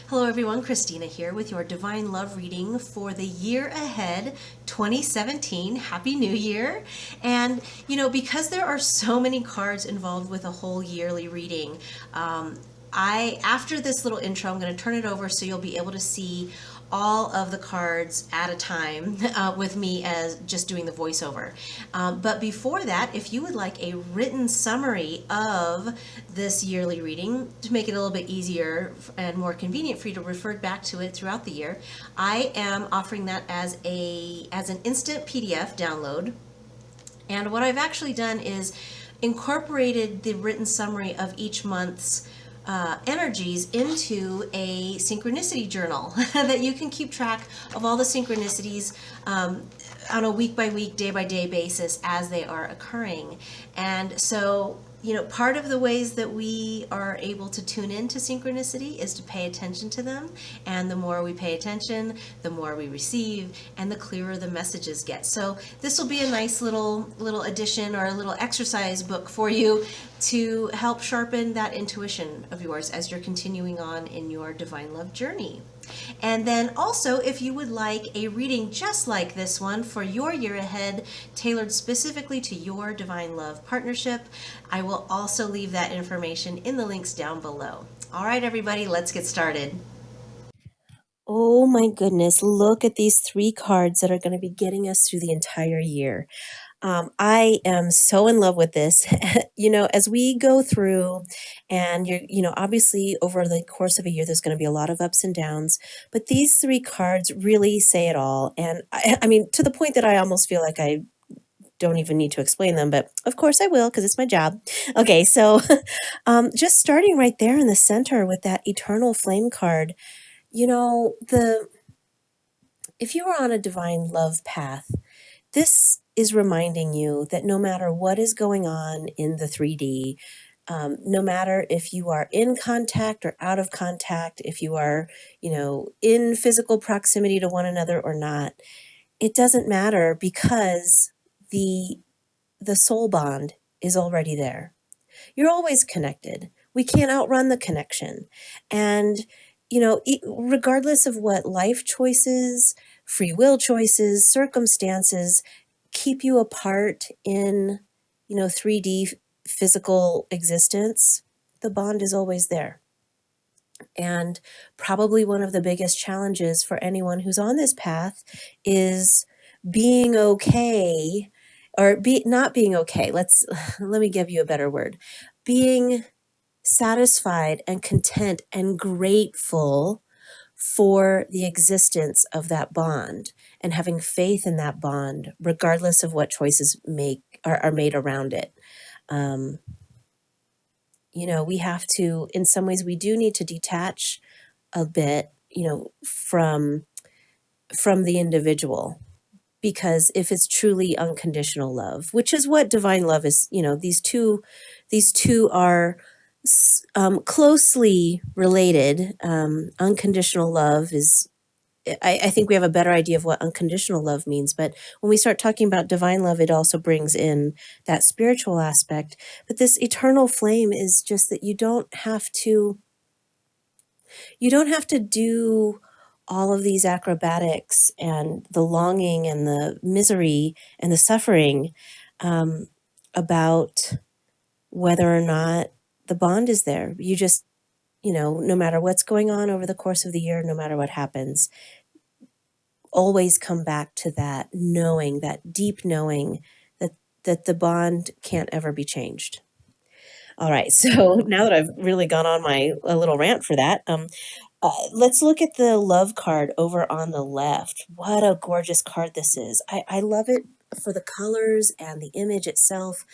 Hello everyone, Christina here with your Divine Love reading for the year ahead, 2017. Happy New Year. And because there are so many cards involved with a whole yearly reading, after this little intro, I'm going to turn it over so you'll be able to see all of the cards at a time with me as just doing the voiceover. But before that, if you would like a written summary of this yearly reading to make it a little bit easier and more convenient for you to refer back to it throughout the year, I am offering that as an instant PDF download. And what I've actually done is incorporated the written summary of each month's energies into a synchronicity journal that you can keep track of all the synchronicities on a week by week, day by day basis as they are occurring. And so, part of the ways that we are able to tune into synchronicity is to pay attention to them. And the more we pay attention, the more we receive, and the clearer the messages get. So this will be a nice little addition or a little exercise book for you to help sharpen that intuition of yours as you're continuing on in your divine love journey. And then also, if you would like a reading just like this one for your year ahead, tailored specifically to your divine love partnership, I will also leave that information in the links down below. All right, everybody, let's get started. Oh my goodness, look at these three cards that are going to be getting us through the entire year. I am so in love with this. As we go through, and obviously over the course of a year, there's going to be a lot of ups and downs, but these three cards really say it all. And I mean, to the point that I almost feel like I don't even need to explain them, but of course I will because it's my job. Okay, so just starting right there in the center with that eternal flame card, the if you are on a divine love path, this is reminding you that no matter what is going on in the 3D, no matter if you are in contact or out of contact, if you are, in physical proximity to one another or not, it doesn't matter because the soul bond is already there. You're always connected. We can't outrun the connection. And, regardless of what life choices, free will choices, circumstances keep you apart in, 3D physical existence, the bond is always there. And probably one of the biggest challenges for anyone who's on this path is being okay, or not being okay. Let me give you a better word. Being satisfied and content and grateful for the existence of that bond and having faith in that bond, regardless of what choices are made around it. We have to, in some ways, we do need to detach a bit, from the individual, because if it's truly unconditional love, which is what divine love is, these two are closely related. Unconditional love is, I think we have a better idea of what unconditional love means, but when we start talking about divine love, it also brings in that spiritual aspect. But this eternal flame is just that you don't have to do all of these acrobatics and the longing and the misery and the suffering about whether or not the bond is there. You just, no matter what's going on over the course of the year, no matter what happens, always come back to that knowing, that deep knowing that the bond can't ever be changed. All right, so now that I've really gone on a little rant for that, let's look at the love card over on the left. What a gorgeous card this is. I love it for the colors and the image itself.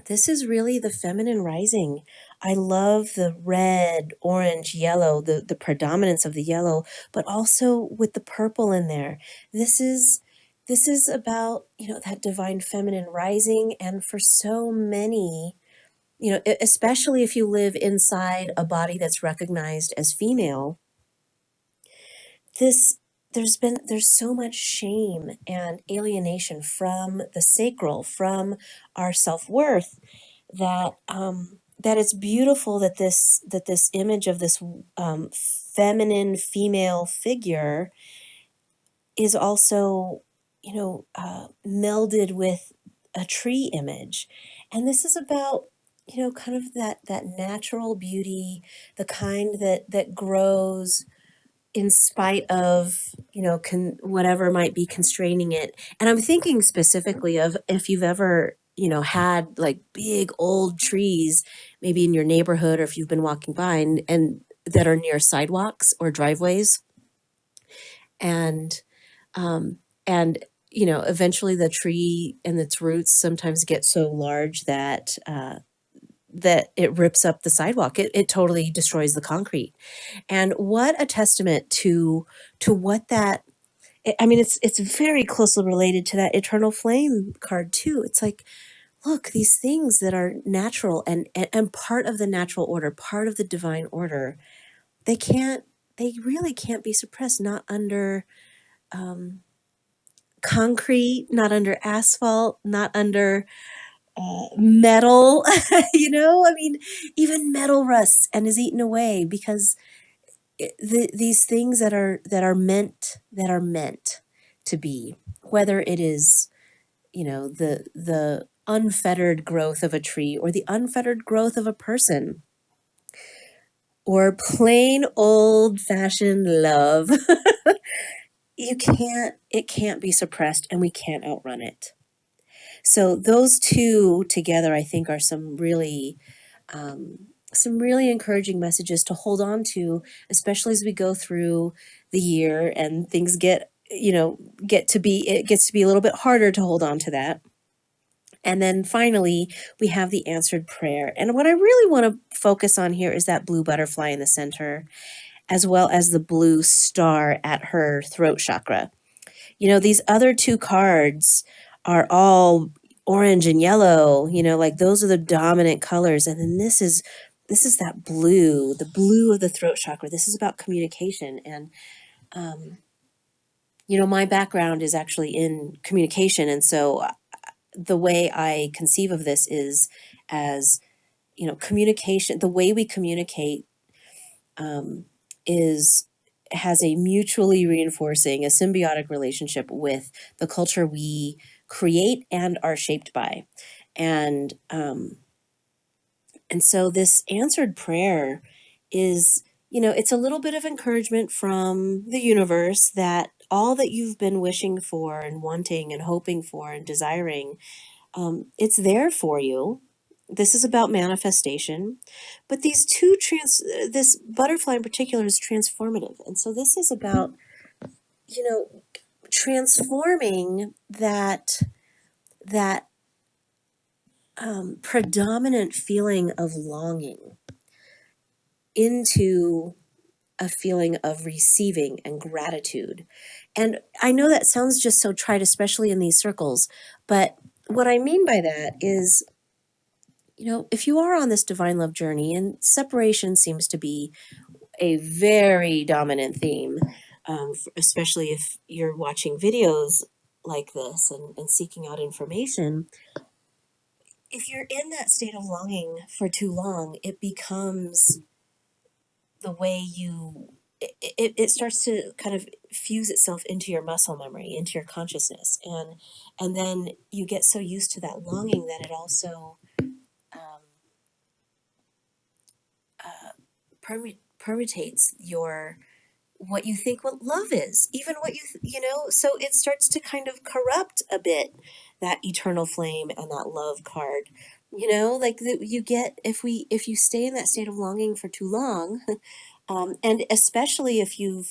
This is really the feminine rising. I love the red, orange, yellow, the predominance of the yellow, but also with the purple in there. This is about, that divine feminine rising. And for so many, especially if you live inside a body that's recognized as female, there's so much shame and alienation from the sacral, from our self-worth, that that it's beautiful that this image of this feminine female figure is also, melded with a tree image. And this is about, kind of that natural beauty, the kind that grows in spite of, whatever might be constraining it. And I'm thinking specifically of if you've ever, had like big old trees, maybe in your neighborhood, or if you've been walking by and that are near sidewalks or driveways. And um, and eventually the tree and its roots sometimes get so large that that it rips up the sidewalk. It totally destroys the concrete. And what a testament to what that. I mean, it's very closely related to that eternal flame card too. It's like, look, these things that are natural and part of the natural order, part of the divine order, they can't, they really can't be suppressed, not under concrete, not under asphalt, not under metal. I mean, even metal rusts and is eaten away because these things that are meant to be, whether it is the unfettered growth of a tree or the unfettered growth of a person or plain old fashioned love. It can't be suppressed and we can't outrun it. So those two together, I think, are some really encouraging messages to hold on to, especially as we go through the year and things it gets to be a little bit harder to hold on to that. And then finally, we have the answered prayer. And what I really want to focus on here is that blue butterfly in the center, as well as the blue star at her throat chakra. These other two cards are all orange and yellow, like those are the dominant colors. And then this is that blue, the blue of the throat chakra. This is about communication. And, my background is actually in communication. And so the way I conceive of this is as, communication, the way we communicate is has a mutually reinforcing, a symbiotic relationship with the culture we create and are shaped by. And so this answered prayer is, it's a little bit of encouragement from the universe that all that you've been wishing for and wanting and hoping for and desiring, it's there for you. This is about manifestation, but this butterfly in particular is transformative. And so this is about, transforming that predominant feeling of longing into a feeling of receiving and gratitude. And I know that sounds just so trite, especially in these circles, but what I mean by that is, if you are on this divine love journey, and separation seems to be a very dominant theme, especially if you're watching videos like this and seeking out information. If you're in that state of longing for too long, it becomes the way it starts to kind of fuse itself into your muscle memory, into your consciousness, and then you get so used to that longing that it also permutates your what you think what love is, even what so it starts to kind of corrupt a bit that eternal flame and that love card. Like you get, if you stay in that state of longing for too long, and especially if you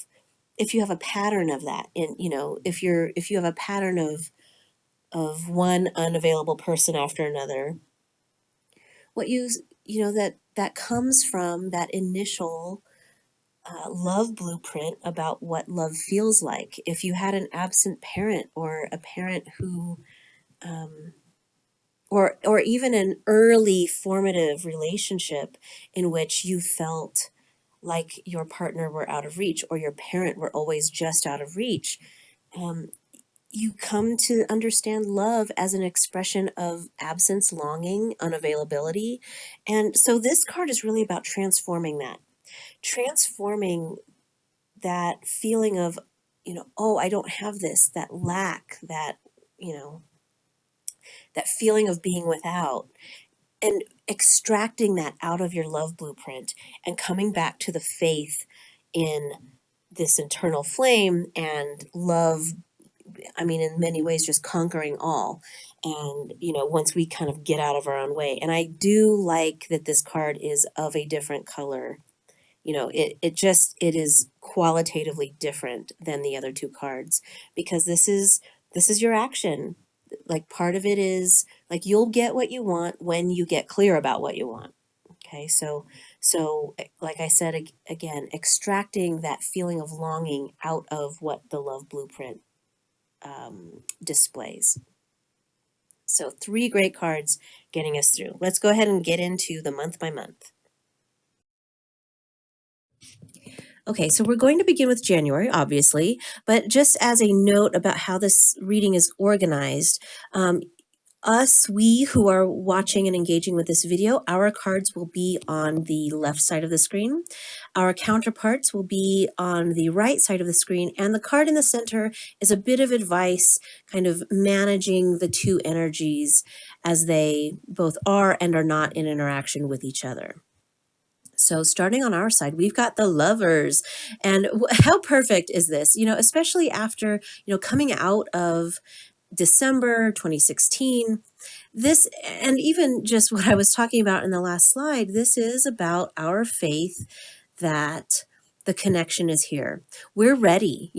have a pattern of that, in if you have a pattern of one unavailable person after another, what that comes from that initial love blueprint about what love feels like. If you had an absent parent, or a parent who or even an early formative relationship in which you felt like your partner were out of reach, or your parent were always just out of reach, you come to understand love as an expression of absence, longing, unavailability. And so this card is really about transforming that, transforming that feeling of, oh, I don't have this, that lack, that, you know, that feeling of being without, and extracting that out of your love blueprint and coming back to the faith in this internal flame and love. I mean, in many ways, just conquering all. And, once we kind of get out of our own way. And I do like that this card is of a different color. It is qualitatively different than the other two cards, because this is your action. Like, part of it is like, you'll get what you want when you get clear about what you want. Okay, so like I said, again, extracting that feeling of longing out of what the love blueprint displays. So 3 great cards getting us through. Let's go ahead and get into the month by month. Okay, so we're going to begin with January, obviously, but just as a note about how this reading is organized, we who are watching and engaging with this video, our cards will be on the left side of the screen. Our counterparts will be on the right side of the screen, and the card in the center is a bit of advice, kind of managing the two energies as they both are and are not in interaction with each other. So starting on our side, we've got the Lovers. And how perfect is this? Especially after, coming out of December 2016. This, and even just what I was talking about in the last slide, this is about our faith that the connection is here. We're ready.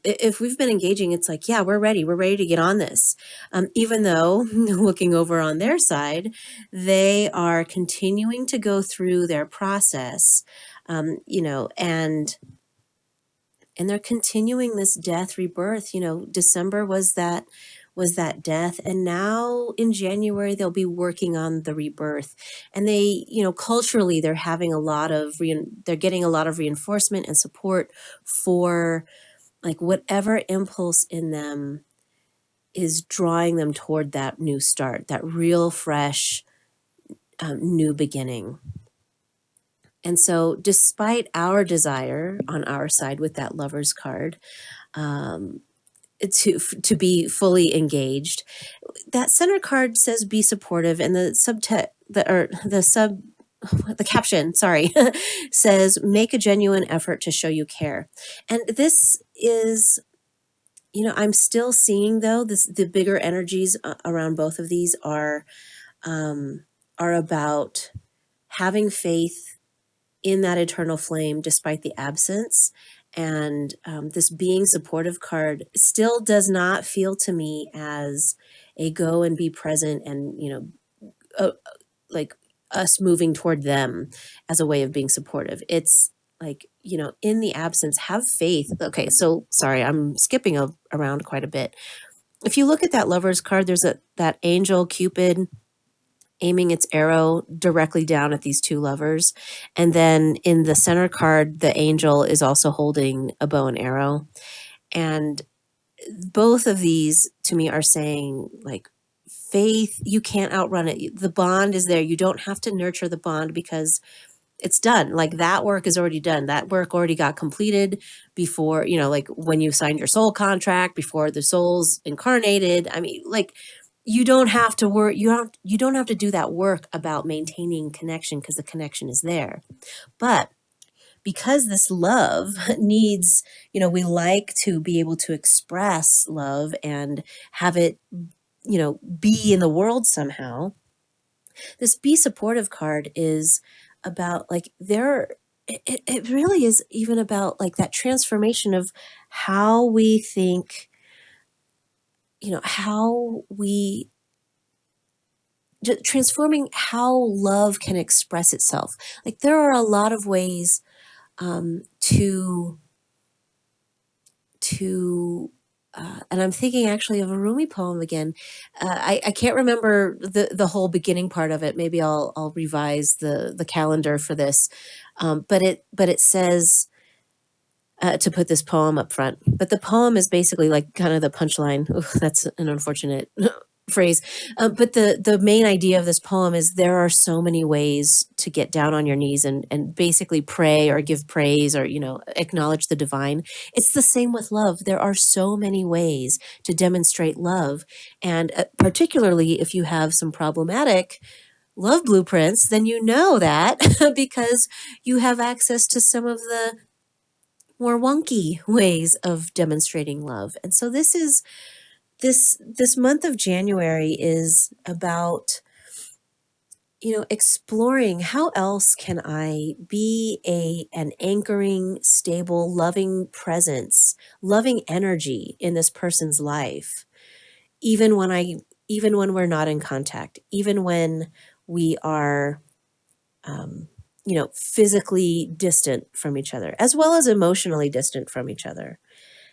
If we've been engaging, it's like, yeah, we're ready. We're ready to get on this. Even though looking over on their side, they are continuing to go through their process, and they're continuing this death rebirth. December was that death, and now in January they'll be working on the rebirth. And they, culturally, they're having a lot of they're getting a lot of reinforcement and support for like whatever impulse in them is drawing them toward that new start, that real fresh new beginning. And so despite our desire on our side with that Lovers card, to be fully engaged, that center card says be supportive, and the caption, sorry, says make a genuine effort to show you care. And this is, I'm still seeing, though, the bigger energies around both of these are about having faith in that eternal flame despite the absence. And this being supportive card still does not feel to me as a go and be present and, like us moving toward them as a way of being supportive. It's like, in the absence, have faith. Okay, so sorry, I'm skipping around quite a bit. If you look at that Lovers card, there's that angel Cupid aiming its arrow directly down at these two lovers. And then in the center card, the angel is also holding a bow and arrow. And both of these to me are saying, like, faith, you can't outrun it. The bond is there. You don't have to nurture the bond because it's done. Like, that work is already done. That work already got completed before, like when you signed your soul contract, before the soul's incarnated. I mean, like, you don't have to work. You don't have to do that work about maintaining connection because the connection is there. But because this love needs, we like to be able to express love and have it, be in the world somehow. This be supportive card is about, like, it really is even about, like, that transformation of how we think, how we transforming how love can express itself. Like, there are a lot of ways to and I'm thinking actually of a Rumi poem again. I can't remember the whole beginning part of it. Maybe I'll revise the calendar for this. But it says, to put this poem up front. But the poem is basically like kind of the punchline. Oof, that's an unfortunate phrase. But the main idea of this poem is there are so many ways to get down on your knees and basically pray or give praise or, acknowledge the divine. It's the same with love. There are so many ways to demonstrate love. And particularly if you have some problematic love blueprints, then you know that because you have access to some of the more wonky ways of demonstrating love. And so this month of January is about exploring how else can I be an anchoring, stable, loving presence, loving energy in this person's life, even when we're not in contact, even when we are physically distant from each other, as well as emotionally distant from each other.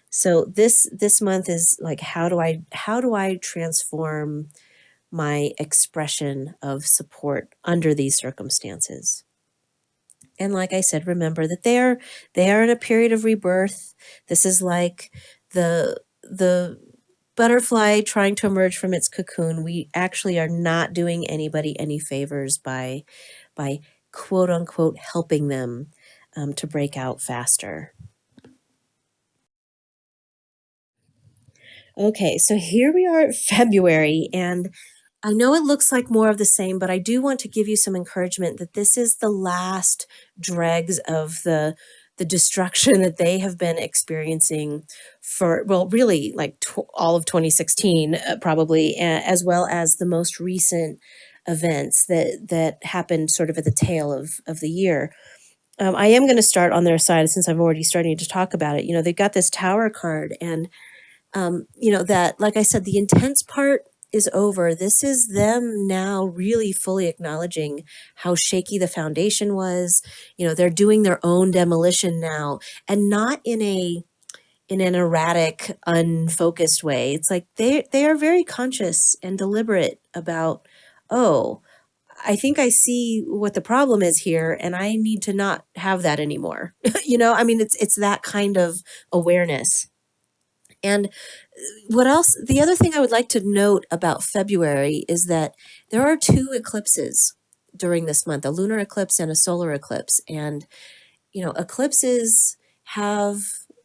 So this month is like, how do I transform my expression of support under these circumstances? And like I said, remember that they are in a period of rebirth. This is like the butterfly trying to emerge from its cocoon. We actually are not doing anybody any favors by quote unquote helping them to break out faster. Okay, so here we are at February, and I know it looks like more of the same, but I do want to give you some encouragement that this is the last dregs of the destruction that they have been experiencing for, well, really like all of 2016, probably, as well as the most recent events that happened sort of at the tail of the year. I am going to start on their side since I'm already starting to talk about it. They've got this tower card, and that, like I said, the intense part is over. This is them now really fully acknowledging how shaky the foundation was. They're doing their own demolition now, and not in an erratic, unfocused way. It's like they are very conscious and deliberate about, oh, I think I see what the problem is here, and I need to not have that anymore. I mean, it's that kind of awareness. And what else? The other thing I would like to note about February is that there are two eclipses during this month, a lunar eclipse and a solar eclipse. And, eclipses have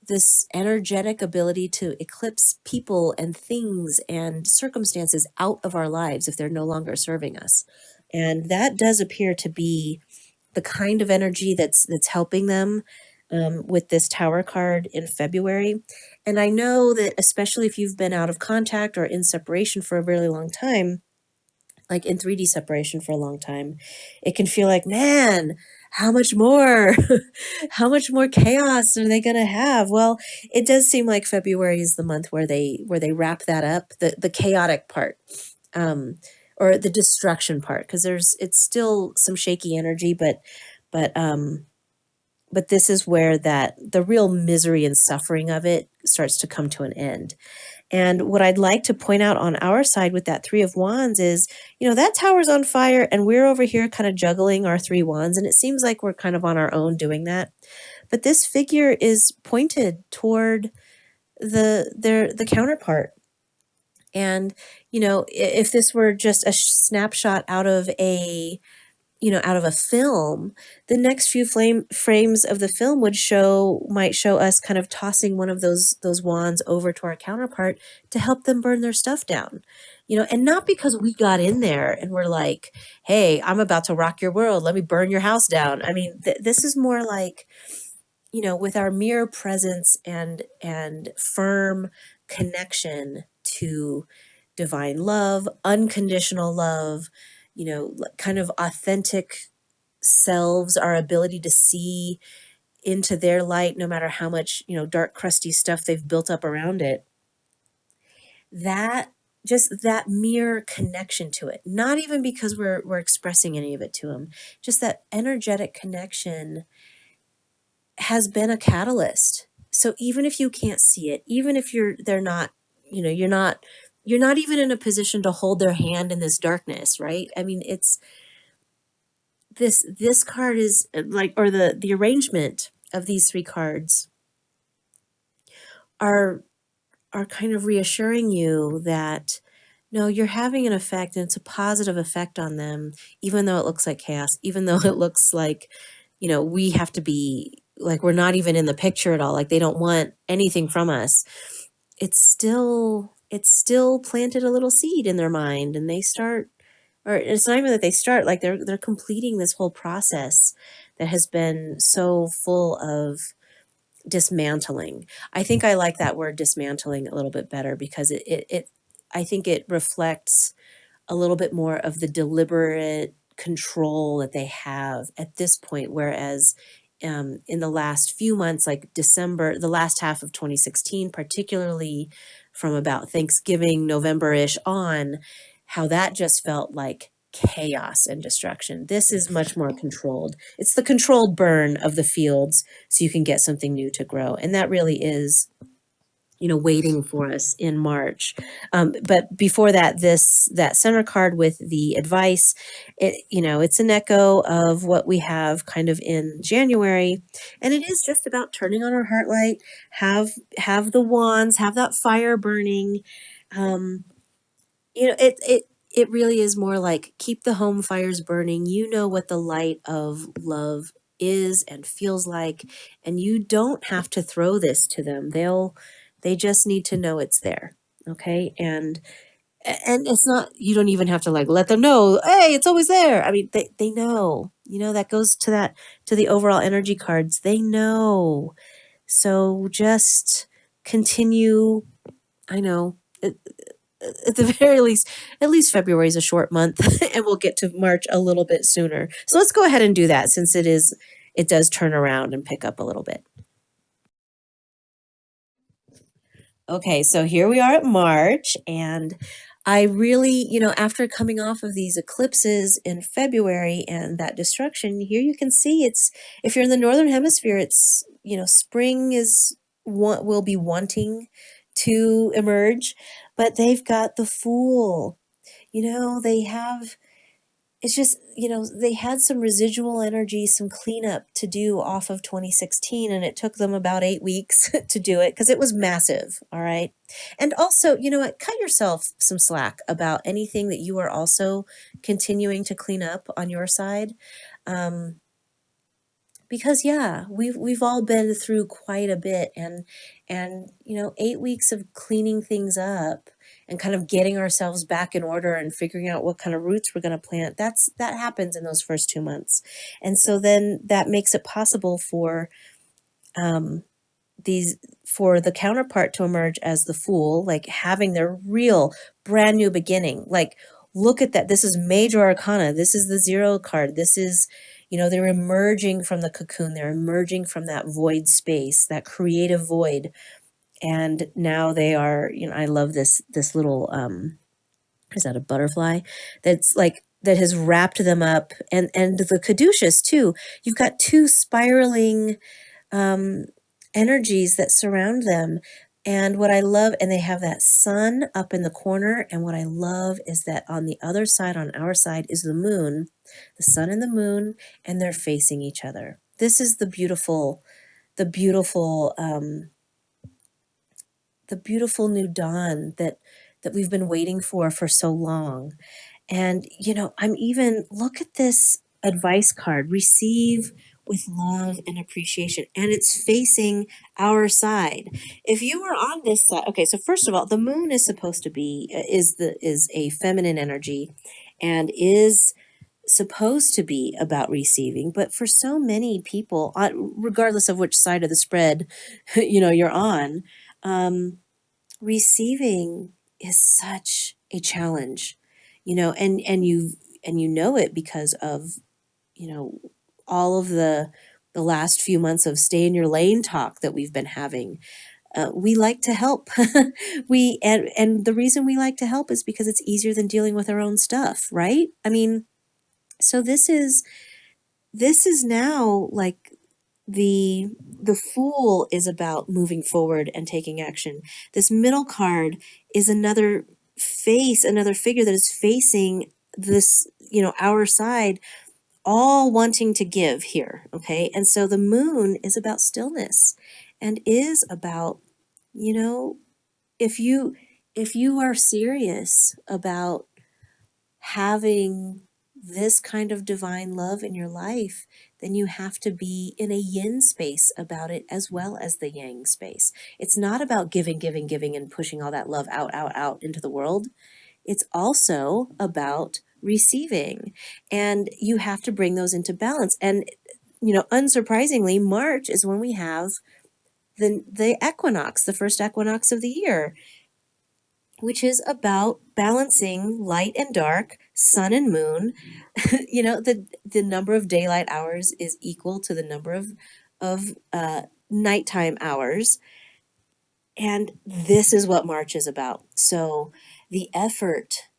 this energetic ability to eclipse people and things and circumstances out of our lives if they're no longer serving us. And that does appear to be the kind of energy that's helping them with this tower card in February. And I know that especially if you've been out of contact or in separation for a really long time, like in 3D separation for a long time, it can feel like, man, how much more? How much more chaos are they going to have? Well, it does seem like February is the month where they wrap that up, the chaotic part. Or the destruction part, because it's still some shaky energy, but but this is where that the real misery and suffering of it starts to come to an end. And what I'd like to point out on our side with that 3 of Wands is, that tower's on fire and we're over here kind of juggling our 3 wands, and it seems like we're kind of on our own doing that. But this figure is pointed toward the counterpart. And, if this were just a snapshot out of a film, the next few frames of the film might show us kind of tossing one of those wands over to our counterpart to help them burn their stuff down. And not because we got in there and we're like, hey, I'm about to rock your world, let me burn your house down. I mean, this is more like, with our mere presence and firm connection to divine love, unconditional love, kind of authentic selves, our ability to see into their light no matter how much, dark, crusty stuff they've built up around it. That just that mere connection to it, not even because we're expressing any of it to them, just that energetic connection has been a catalyst. So even if you can't see it, even if they're not, you're not even in a position to hold their hand in this darkness, right? I mean, it's this card is like, or the arrangement of these 3 cards are kind of reassuring you that no, you're having an effect and it's a positive effect on them, even though it looks like chaos, even though it looks like, we have to be like we're not even in the picture at all, like they don't want anything from us. It's still planted a little seed in their mind and they start, or it's not even that they start, like they're completing this whole process that has been so full of dismantling. I think I like that word dismantling a little bit better because I think it reflects a little bit more of the deliberate control that they have at this point. Whereas in the last few months, like December, the last half of 2016, particularly from about Thanksgiving, November ish on, how that just felt like chaos and destruction. This is much more controlled. It's the controlled burn of the fields so you can get something new to grow. And that really is waiting for us in March. But before that, that center card with the advice, it's an echo of what we have kind of in January, and it is just about turning on our heart light, have the wands, have that fire burning. Um, it really is more like keep the home fires burning. You know what the light of love is and feels like, and you don't have to throw this to them. They just need to know it's there. Okay? And it's not, you don't even have to like let them know, hey, it's always there. I mean, they know. That goes to the overall energy cards. They know. So just continue. I know at the very least, at least February is a short month and we'll get to March a little bit sooner. So let's go ahead and do that since it does turn around and pick up a little bit. Okay, so here we are at March, and I really, after coming off of these eclipses in February and that destruction, here you can see if you're in the northern hemisphere, it's, spring will be wanting to emerge, but they've got the Fool. They have it's just, they had some residual energy, some cleanup to do off of 2016, and it took them about 8 weeks to do it because it was massive. All right. And also, you know what? Cut yourself some slack about anything that you are also continuing to clean up on your side. Um, because yeah, we've all been through quite a bit, and 8 weeks of cleaning things up and kind of getting ourselves back in order and figuring out what kind of roots we're going to plant, that happens in those first 2 months. And so then that makes it possible um these for the counterpart to emerge as the Fool, like having their real brand new beginning. Like, look at that. This is major arcana. This is the zero card. This is, they're emerging from the cocoon. They're emerging from that void space, that creative void. And now they are, I love this little is that a butterfly? That's like that has wrapped them up, and the caduceus too. You've got two spiraling um, energies that surround them. And what I love, and they have that sun up in the corner. And what I love is that on the other side, on our side, is the sun and the moon, and they're facing each other. This is the beautiful, the beautiful new dawn that we've been waiting for so long. And, I'm even, look at this advice card, receive with love and appreciation. And it's facing our side. If you were on this side, okay, so first of all, the moon is supposed to be, is a feminine energy and is supposed to be about receiving. But for so many people, regardless of which side of the spread, you're on, um, receiving is such a challenge, and you know it because of, you know, all of the last few months of stay in your lane talk that we've been having. We like to help. And the reason we like to help is because it's easier than dealing with our own stuff, right? I mean, so this is now like the Fool is about moving forward and taking action. This middle card is another figure that is facing this, our side, all wanting to give here. Okay. And so the moon is about stillness and is about, you know, if you are serious about having this kind of divine love in your life, then you have to be in a yin space about it as well as the yang space. It's not about giving, giving, giving, and pushing all that love out, out, out into the world. It's also about receiving. And you have to bring those into balance. And, unsurprisingly, March is when we have the equinox, the first equinox of the year, which is about balancing light and dark, sun and moon. The number of daylight hours is equal to the number of nighttime hours, and this is what March is about. So the effort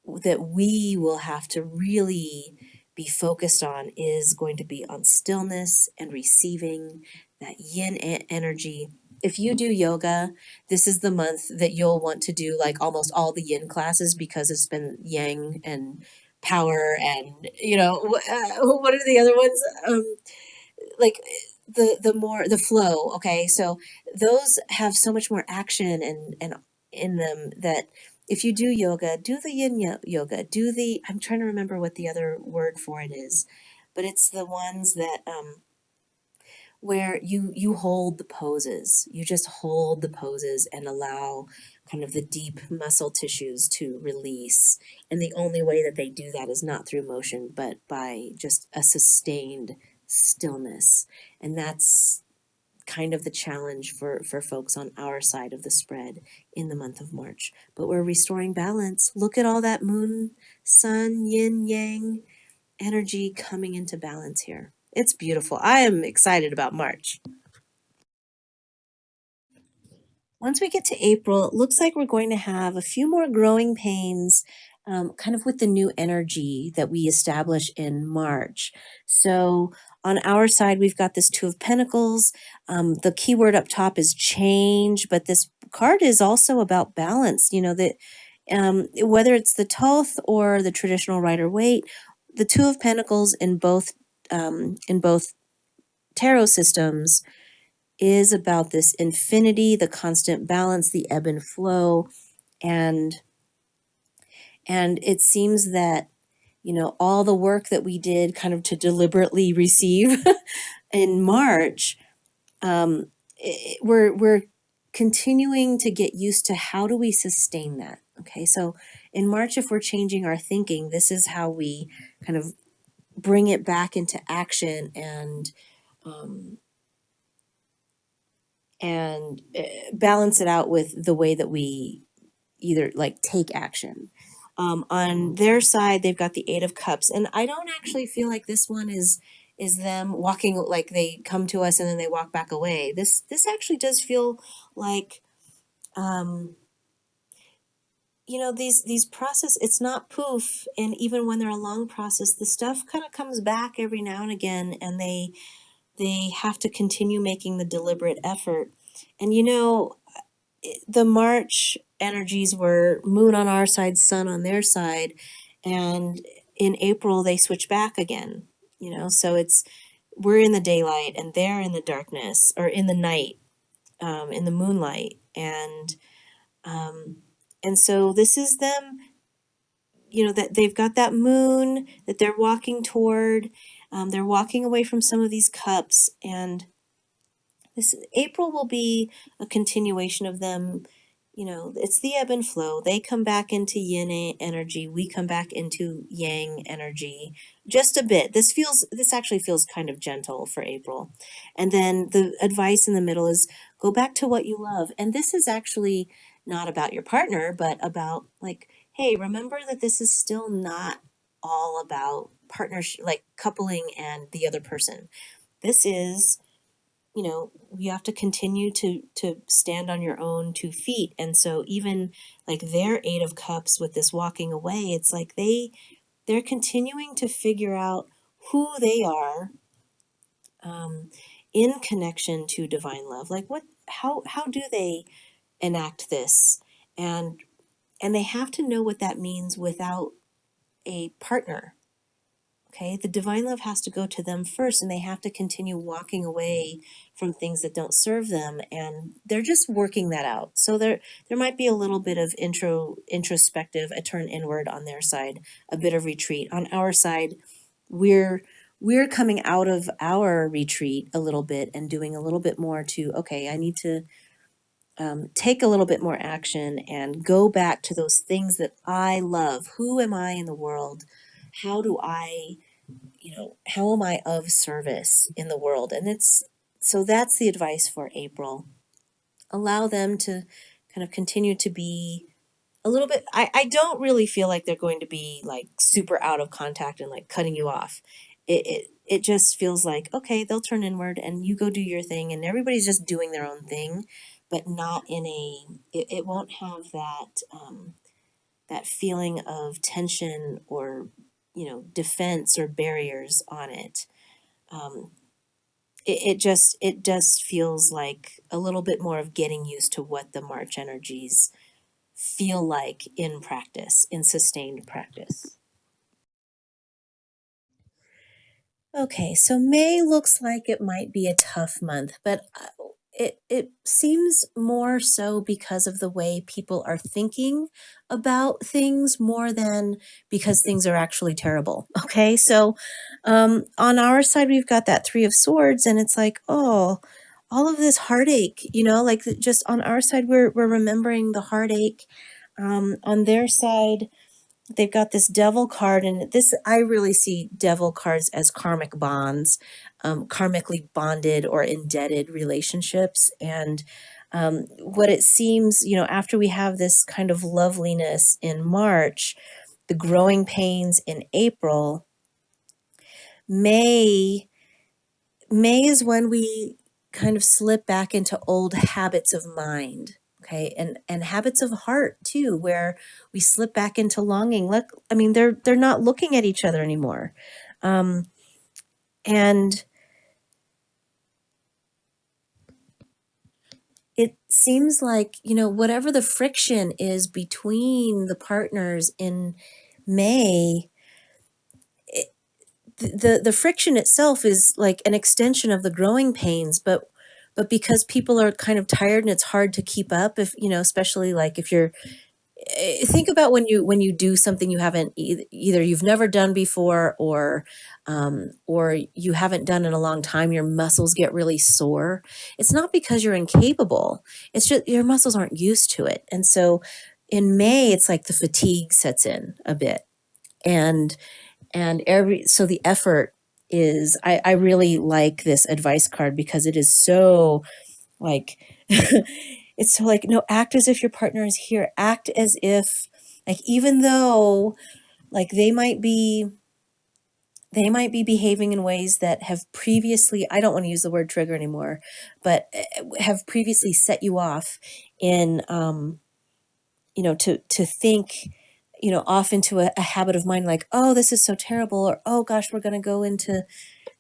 that we will have to really be focused on is going to be on stillness and receiving that yin energy. If you do yoga, this is the month that you'll want to do like almost all the yin classes because it's been yang and power and what are the other ones? Like the more the flow. Okay, so those have so much more action and in them that if you do yoga, do the yoga, do the, I'm trying to remember what the other word for it is, but it's the ones that where you hold the poses. You just hold the poses and allow kind of the deep muscle tissues to release. And the only way that they do that is not through motion, but by just a sustained stillness. And that's kind of the challenge for folks on our side of the spread in the month of March. But we're restoring balance. Look at all that moon, sun, yin, yang energy coming into balance here. It's beautiful. I am excited about March. Once we get to April, it looks like we're going to have a few more growing pains, kind of with the new energy that we establish in March. So on our side, we've got this Two of Pentacles. The keyword up top is change, but this card is also about balance. That whether it's the Thoth or the traditional Rider Waite, the Two of Pentacles in both tarot systems is about this infinity, the constant balance, the ebb and flow, and it seems that all the work that we did kind of to deliberately receive in March, we're continuing to get used to how do we sustain that. Okay, so in March, if we're changing our thinking, this is how we kind of bring it back into action um, and balance it out with the way that we either like take action. On their side, they've got the Eight of Cups, and I don't actually feel like this one is them walking, like they come to us and then they walk back away. This actually does feel like these process. It's not poof, and even when they're a long process, the stuff kind of comes back every now and again, and they have to continue making the deliberate effort. And the March energies were moon on our side, sun on their side, and in April they switch back again. So we're in the daylight and they're in the darkness, or in the night, in the moonlight, um, and so this is them. That they've got that moon that they're walking toward. They're walking away from some of these cups, and this April will be a continuation of them. It's the ebb and flow. They come back into yin energy. We come back into yang energy just a bit. This actually feels kind of gentle for April. And then the advice in the middle is go back to what you love. And this is actually not about your partner, but about like, hey, remember that this is still not all about partnership, like coupling and the other person. This is you have to continue to stand on your own 2 feet. And so even like their Eight of Cups with this walking away, it's like they're continuing to figure out who they are, in connection to divine love. Like how do they enact this? And they have to know what that means without a partner. Okay, the divine love has to go to them first, and they have to continue walking away from things that don't serve them, and they're just working that out. So there might be a little bit of introspective, a turn inward on their side, a bit of retreat. On our side, we're coming out of our retreat a little bit and doing a little bit more to, okay, I need to take a little bit more action and go back to those things that I love. Who am I in the world? How do I, how am I of service in the world? And so that's the advice for April. Allow them to kind of continue to be a little bit. I don't really feel like they're going to be like super out of contact and like cutting you off. It just feels like, okay, they'll turn inward and you go do your thing, and everybody's just doing their own thing, but not in it won't have that feeling of tension or, defense or barriers on it. Um, it just feels like a little bit more of getting used to what the March energies feel like in practice, in sustained practice. Okay, so May looks like it might be a tough month, but it seems more so because of the way people are thinking about things more than because things are actually terrible. Okay, so on our side we've got that Three of Swords, and it's like, oh, all of this heartache, like just on our side we're remembering the heartache. On their side, they've got this devil card, and this, I really see devil cards as karmic bonds, karmically bonded or indebted relationships. And what it seems, after we have this kind of loveliness in March, the growing pains in April, May May is when we kind of slip back into old habits of mind, okay, and habits of heart too, where we slip back into longing. Look, I mean, they're not looking at each other anymore, um, and it seems like, whatever the friction is between the partners in May, the friction itself is like an extension of the growing pains, but because people are kind of tired and it's hard to keep up, if especially like if you're think about when you do something you haven't either you've never done before, or you haven't done in a long time, your muscles get really sore. It's not because you're incapable, it's just your muscles aren't used to it. And so in May it's like the fatigue sets in a bit, and so the effort is, I really like this advice card because it is so like it's so like, no, act as if your partner is here, act as if, like, even though like they might be behaving in ways that have previously, I don't want to use the word trigger anymore, but have previously set you off in to think, off into a habit of mind, like, oh, this is so terrible, or oh gosh, we're going to go into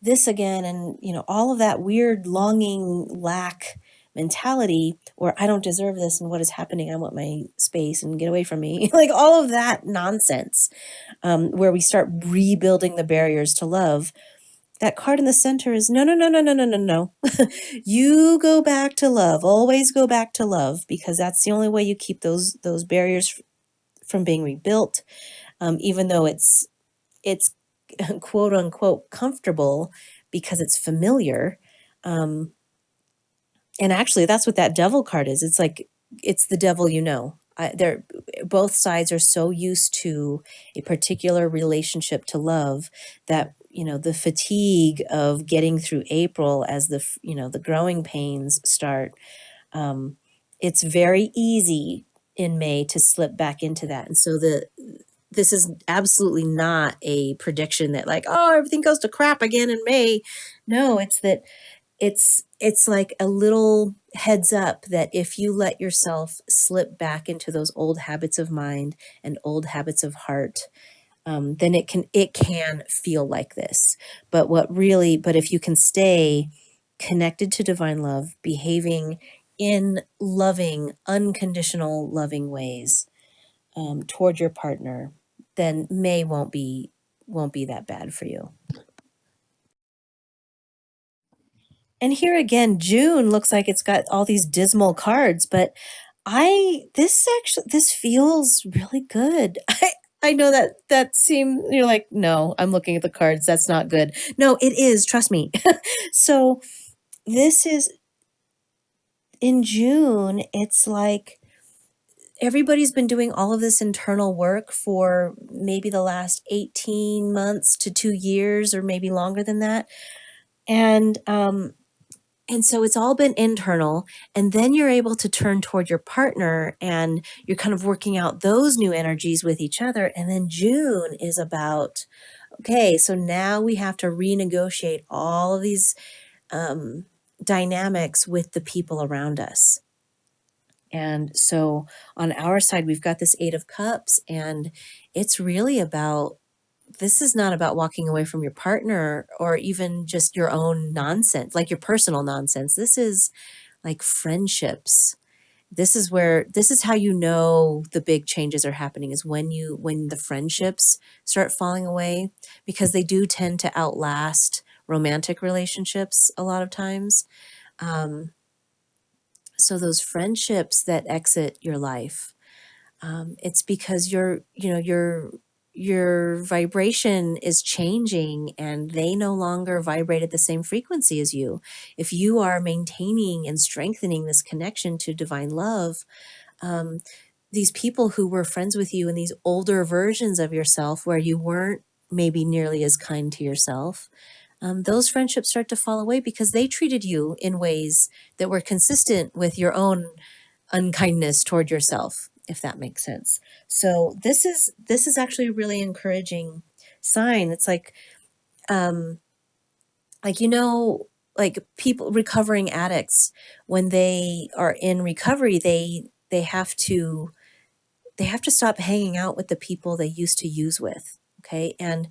this again, and all of that weird longing, lack mentality, or I don't deserve this, and what is happening, I want my space and get away from me, like all of that nonsense, where we start rebuilding the barriers to love. That card in the center is no, no, no, no, no, no, no, no. You go back to love, always go back to love, because that's the only way you keep those barriers from being rebuilt, even though it's quote unquote comfortable because it's familiar. Um, and actually, that's what that devil card is. It's like it's the devil, they're both sides are so used to a particular relationship to love that the fatigue of getting through April as the growing pains start. Um, it's very easy in May to slip back into that, and so this is absolutely not a prediction that like, oh, everything goes to crap again in May. No, it's that it's like a little heads up that if you let yourself slip back into those old habits of mind and old habits of heart, then it can feel like this. But if you can stay connected to divine love, behaving in loving, unconditional loving ways, toward your partner, then May won't be won't be that bad for you. And here again, June looks like it's got all these dismal cards, but this feels really good. I know that seem you're like, no, I'm looking at the cards. That's not good. No, it is. Trust me. So this is in June. It's like everybody's been doing all of this internal work for maybe the last 18 months to 2 years, or maybe longer than that. And so it's all been internal, and then you're able to turn toward your partner and you're kind of working out those new energies with each other. And then June is about, okay, so now we have to renegotiate all of these dynamics with the people around us. And so on our side, we've got this Eight of Cups, and it's really about, this is not about walking away from your partner or even just your own nonsense, like your personal nonsense. This is like friendships. This is how you know the big changes are happening, is when the friendships start falling away, because they do tend to outlast romantic relationships a lot of times. Um, so those friendships that exit your life, it's because your vibration is changing and they no longer vibrate at the same frequency as you. If you are maintaining and strengthening this connection to divine love, um, these people who were friends with you in these older versions of yourself where you weren't maybe nearly as kind to yourself, those friendships start to fall away because they treated you in ways that were consistent with your own unkindness toward yourself, if that makes sense. So this is actually a really encouraging sign. It's um like like people, recovering addicts, when they are in recovery, they have to stop hanging out with the people they used to use with. Okay. And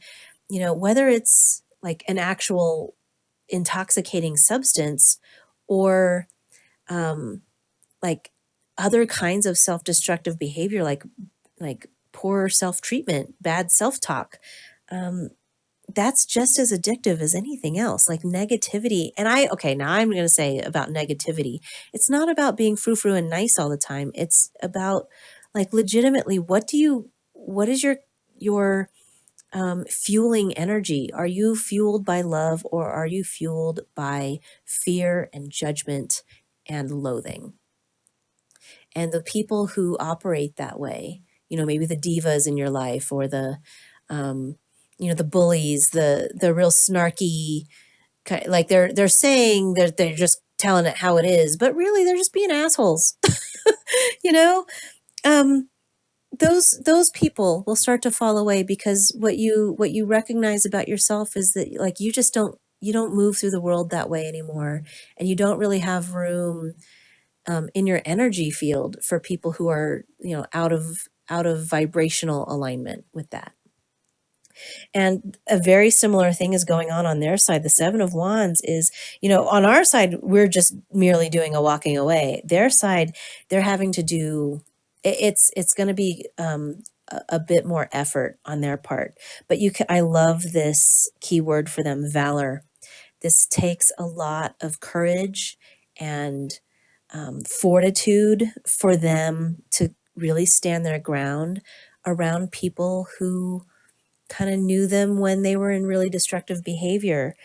whether it's like an actual intoxicating substance, or um like other kinds of self-destructive behavior, like poor self-treatment, bad self-talk, um, that's just as addictive as anything else. Like negativity. And okay, now I'm going to say about negativity, it's not about being frou-frou and nice all the time. It's about, like, legitimately, what is your fueling energy? Are you fueled by love, or are you fueled by fear and judgment and loathing? And the people who operate that way, maybe the divas in your life, or um, the bullies, the real snarky, like they're saying that they're just telling it how it is, but really they're just being assholes. you know, um, those people will start to fall away, because what you recognize about yourself is that, like, you don't move through the world that way anymore, and you don't really have room in your energy field for people who are out of vibrational alignment with that. And a very similar thing is going on their side. The Seven of Wands is, on our side, we're just merely doing a walking away. Their side, they're having to do, it's going to be a bit more effort on their part. But I love this keyword for them, valor. This takes a lot of courage and fortitude for them to really stand their ground around people who kind of knew them when they were in really destructive behavior.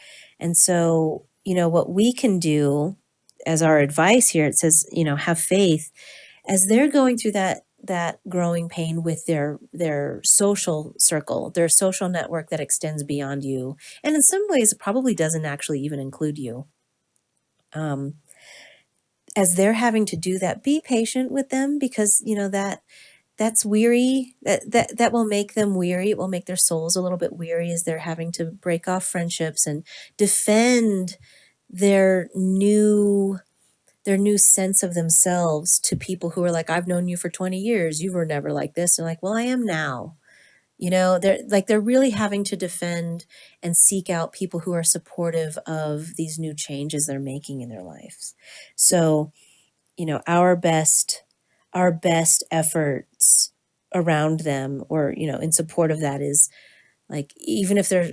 And so, what we can do as our advice here, it says, have faith as they're going through that growing pain with their social circle, their social network that extends beyond you. And in some ways, it probably doesn't actually even include you. Um, as they're having to do that, be patient with them, because that's weary. That will make them weary. It will make their souls a little bit weary as they're having to break off friendships and defend their new sense of themselves to people who are like, I've known you for 20 years. You were never like this. And like, well, I am now. They're really having to defend and seek out people who are supportive of these new changes they're making in their lives. So, our best efforts around them, or in support of that, is like even if they're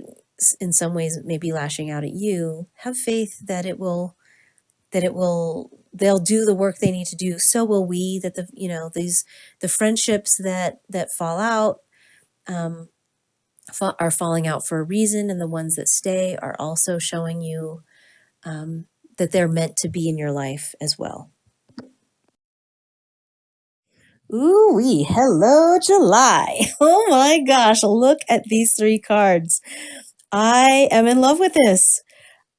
in some ways maybe lashing out at you, have faith that they'll do the work they need to do. So will we. That the friendships that fall out um, are falling out for a reason, and the ones that stay are also showing you um, that they're meant to be in your life as well. Ooh wee, hello July. Oh my gosh, look at these three cards. I am in love with this.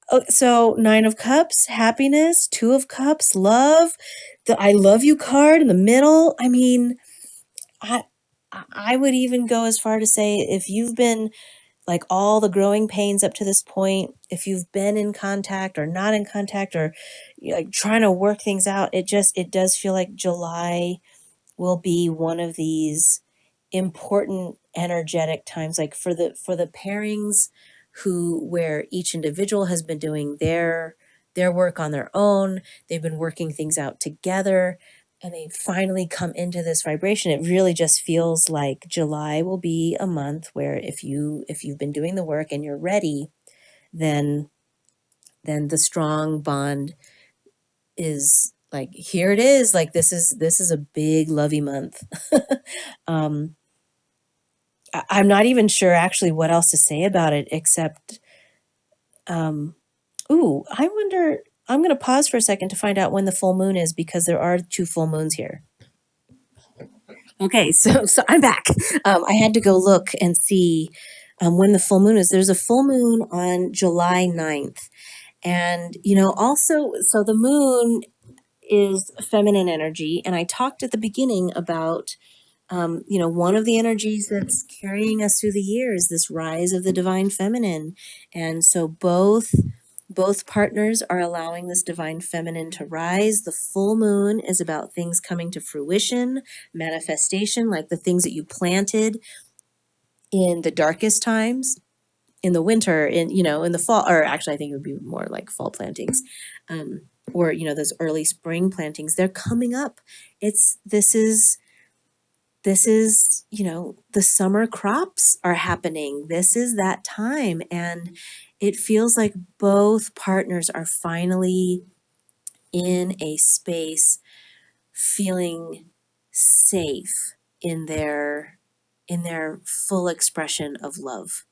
Oh, so Nine of Cups, happiness, Two of Cups, love, the I love you card in the middle. I mean, I I would even go as far to say if you've been like all the growing pains up to this point, if you've been in contact or not in contact or like trying to work things out, it does feel like July will be one of these important energetic times, like for the pairings who where each individual has been doing their work on their own, they've been working things out together, and they finally come into this vibration. It really just feels like July will be a month where if you've been doing the work and you're ready, then the strong bond is like, here it is. Like this is a big lovey month. um I'm not even sure actually what else to say about it except um ooh, I wonder, I'm going to pause for a second to find out when the full moon is because there are two full moons here. Okay, so I'm back. I had to go look and see when the full moon is. There's a full moon on July 9th. And also, so the moon is feminine energy, and I talked at the beginning about one of the energies that's carrying us through the year is this rise of the divine feminine. And so both partners are allowing this divine feminine to rise. The full moon is about things coming to fruition, manifestation, like the things that you planted in the darkest times, in the winter, in the fall, or actually I think it would be more like fall plantings. Or those early spring plantings, they're coming up. This is the summer crops are happening. This is that time, and it feels like both partners are finally in a space feeling safe in their full expression of love.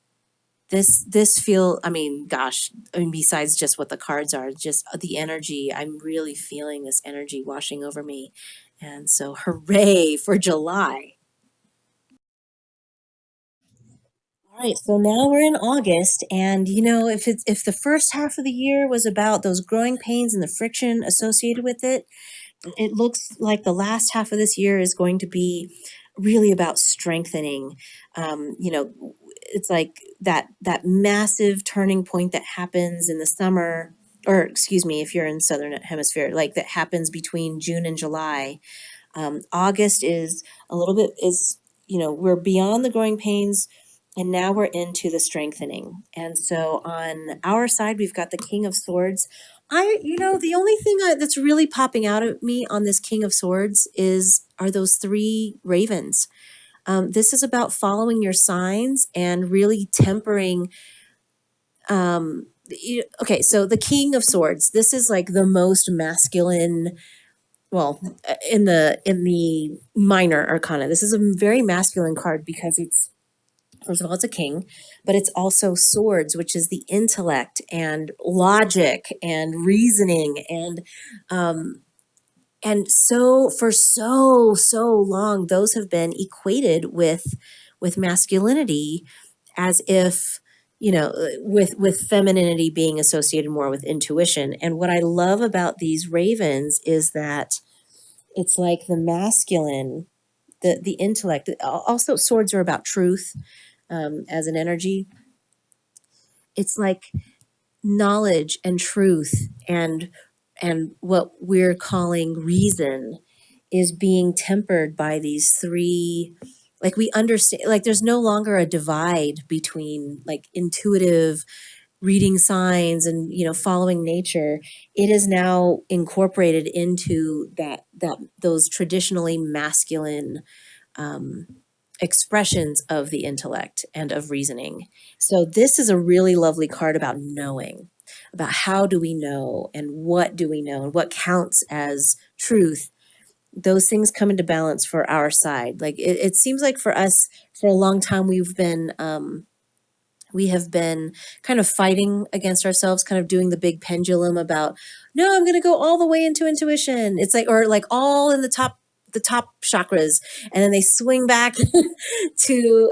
This feel, I mean, gosh, I mean, besides just what the cards are, just the energy, I'm really feeling this energy washing over me. And so hooray for July. All right, so now we're in August, and if the first half of the year was about those growing pains and the friction associated with it, it looks like the last half of this year is going to be really about strengthening. It's like that massive turning point that happens in the summer, or excuse me, if you're in southern hemisphere, like that happens between June and July. August is a little bit is we're beyond the growing pains, and now we're into the strengthening. And so on our side, we've got the King of Swords. The only thing that's really popping out at me on this King of Swords are those three ravens. This is about following your signs and really tempering. Okay, so the King of Swords. This is like the most masculine. Well, in the minor arcana, this is a very masculine card because it's, first of all, it's a king, but it's also swords, which is the intellect and logic and reasoning. And so for so long, those have been equated with masculinity, as if with femininity being associated more with intuition. And what I love about these ravens is that it's like the masculine, the intellect. Also, swords are about truth, as an energy. It's like knowledge and truth and what we're calling reason is being tempered by these three. Like we understand, like there's no longer a divide between like intuitive reading signs and following nature. It is now incorporated into that those traditionally masculine um expressions of the intellect and of reasoning. So this is a really lovely card about knowing, about how do we know and what do we know and what counts as truth. Those things come into balance for our side. Like it seems like for us, for a long time, we have been kind of fighting against ourselves, kind of doing the big pendulum about, no, I'm going to go all the way into intuition. It's like, or like all in the top chakras, and then they swing back to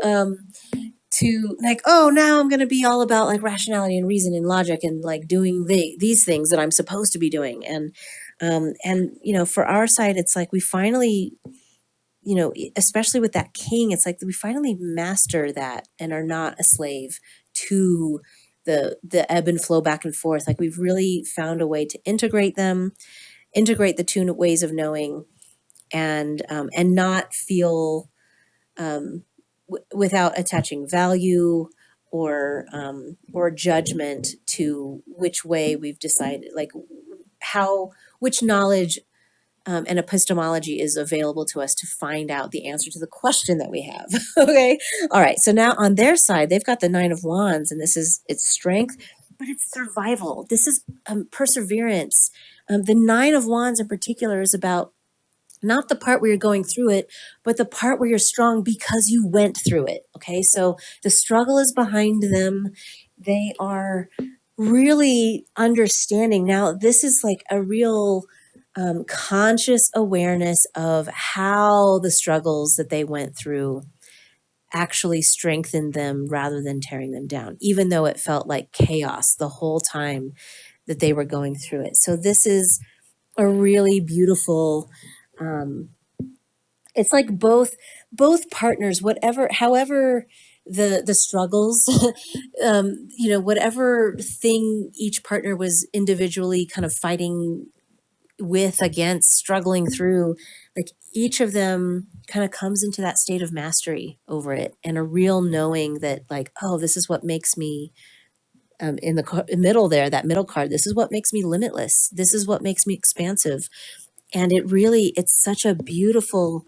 like, oh, now I'm going to be all about like rationality and reason and logic and like doing these things that I'm supposed to be doing. And for our side, it's like we finally, especially with that king, it's like we finally master that and are not a slave to the ebb and flow back and forth. Like we've really found a way to integrate them, integrate the two ways of knowing, and not feel without attaching value or judgment to which way we've decided, like which knowledge and epistemology is available to us to find out the answer to the question that we have. Okay. All right. So now on their side, they've got the Nine of Wands, and it's strength, but it's survival. This is perseverance. The Nine of Wands in particular is about not the part where you're going through it, but the part where you're strong because you went through it. Okay. So the struggle is behind them. They are really understanding. Now, this is like a real conscious awareness of how the struggles that they went through actually strengthened them rather than tearing them down, even though it felt like chaos the whole time that they were going through it. So this is a really beautiful, it's like both partners, however the struggles, whatever thing each partner was individually kind of fighting with, against, struggling through, like each of them kind of comes into that state of mastery over it, and a real knowing that, like, oh, this is what makes me, in the middle there, that middle card, this is what makes me limitless, this is what makes me expansive. And it's such a beautiful,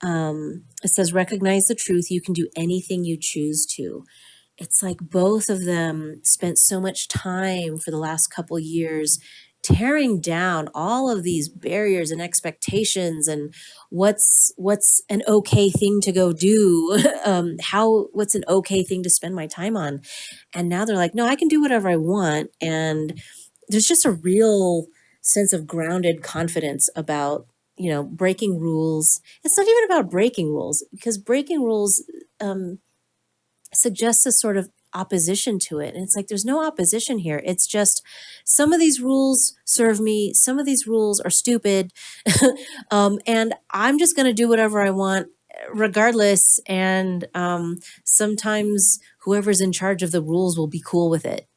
it says, recognize the truth, you can do anything you choose to. It's like both of them spent so much time for the last couple years tearing down all of these barriers and expectations and what's an okay thing to go do, what's an okay thing to spend my time on. And now they're like, no, I can do whatever I want. And there's just a real sense of grounded confidence about, breaking rules. It's not even about breaking rules, because breaking rules suggests a sort of opposition to it. And it's like, there's no opposition here. It's just some of these rules serve me, some of these rules are stupid. And I'm just going to do whatever I want regardless. And sometimes whoever's in charge of the rules will be cool with it.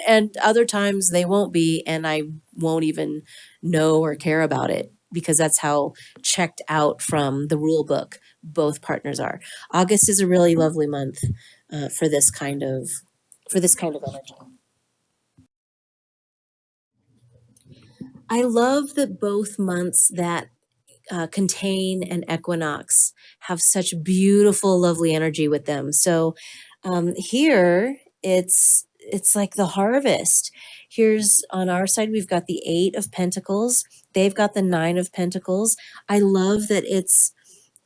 And other times they won't be, and I won't even know or care about it, because that's how checked out from the rule book both partners are. August is a really lovely month for this kind of energy. I love that both months that contain an equinox have such beautiful, lovely energy with them. So here it's like the harvest. Here's on our side, we've got the Eight of Pentacles. They've got the Nine of Pentacles. I love that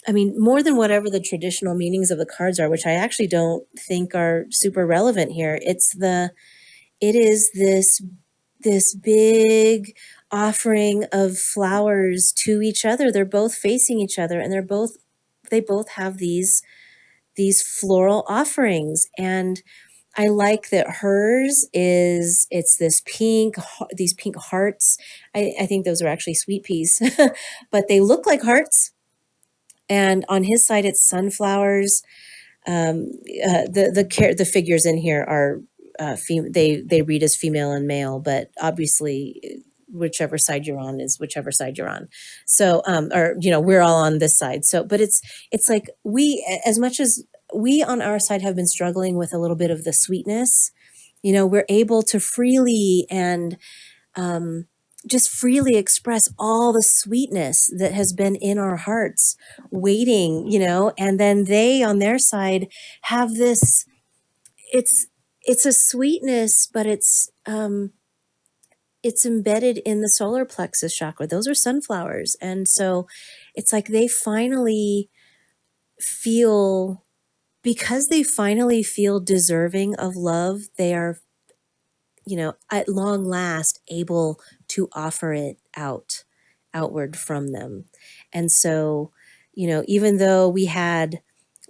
more than whatever the traditional meanings of the cards are, which I actually don't think are super relevant here. It is this big offering of flowers to each other. They're both facing each other, and they both have these floral offerings. And I like that hers it's these pink hearts. I think those are actually sweet peas, but they look like hearts. And on his side, it's sunflowers. The figures in here are they read as female and male, but obviously whichever side you're on is whichever side you're on. So we're all on this side. So, but it's like as much as we on our side have been struggling with a little bit of the sweetness, we're able to freely and just freely express all the sweetness that has been in our hearts waiting, and then they on their side have this, it's it's a sweetness, but it's embedded in the solar plexus chakra. Those are sunflowers. And so it's like they finally feel, because they finally feel deserving of love, they are, at long last able to offer it outward from them. And so, even though we had,